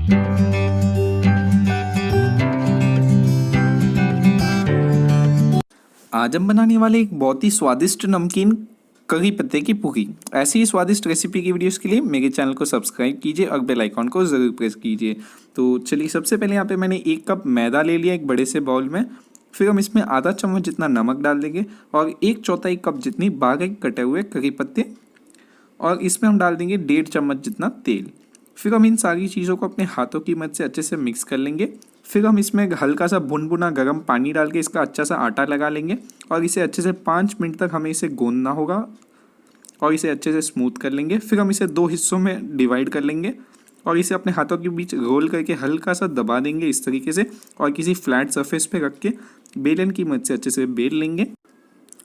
आज हम बनाने वाले एक बहुत ही स्वादिष्ट नमकीन करी पत्ते की पूरी। ऐसी ही स्वादिष्ट रेसिपी की वीडियोस के लिए मेरे चैनल को सब्सक्राइब कीजिए और बेल आइकॉन को ज़रूर प्रेस कीजिए। तो चलिए, सबसे पहले यहाँ पे मैंने 1 कप मैदा ले लिया एक बड़े से बाउल में। फिर हम इसमें आधा चम्मच जितना नमक डाल देंगे और 1/4 कप जितनी बारीक कटे हुए करी पत्ते, और इसमें हम डाल देंगे 1.5 चम्मच जितना तेल। फिर हम इन सारी चीज़ों को अपने हाथों की मदद से अच्छे से मिक्स कर लेंगे। फिर हम इसमें हल्का सा भुनभुना गर्म पानी डाल के इसका अच्छा सा आटा लगा लेंगे और इसे अच्छे से 5 मिनट तक हमें इसे गूंदना होगा और इसे अच्छे से स्मूथ कर लेंगे। फिर हम इसे 2 हिस्सों में डिवाइड कर लेंगे और इसे अपने हाथों के बीच रोल करके हल्का सा दबा देंगे इस तरीके से, और किसी फ्लैट सरफेस पे रख के बेलन की मदद से अच्छे से बेल लेंगे।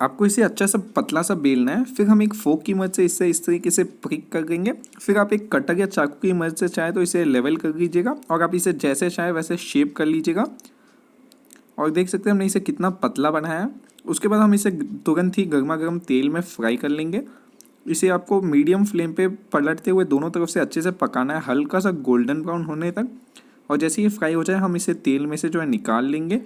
आपको इसे अच्छा सा पतला सा बेलना है। फिर हम एक फोक की मदद से इसे इस तरीके से प्रिक कर देंगे। फिर आप एक कटर या चाकू की मदद से चाहे तो इसे लेवल कर लीजिएगा और आप इसे जैसे चाहे वैसे शेप कर लीजिएगा। और देख सकते हैं हमने इसे कितना पतला बनाया है। उसके बाद हम इसे तुरंत ही गर्मा गर्म तेल में फ्राई कर लेंगे। इसे आपको मीडियम फ्लेम पे पलटते हुए दोनों तरफ से अच्छे से पकाना है, हल्का सा गोल्डन ब्राउन होने तक। और जैसे ये फ्राई हो जाए हम इसे तेल में से जो है निकाल लेंगे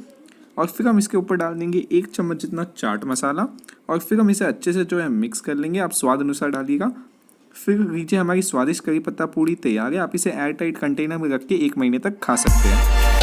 और फिर हम इसके ऊपर डाल देंगे 1 चम्मच जितना चाट मसाला और फिर हम इसे अच्छे से जो है मिक्स कर लेंगे। आप स्वाद अनुसार डालिएगा। फिर लीजिए, हमारी स्वादिष्ट करी पत्ता पूरी तैयार है। आप इसे एयर टाइट कंटेनर में रख के 1 महीने तक खा सकते हैं।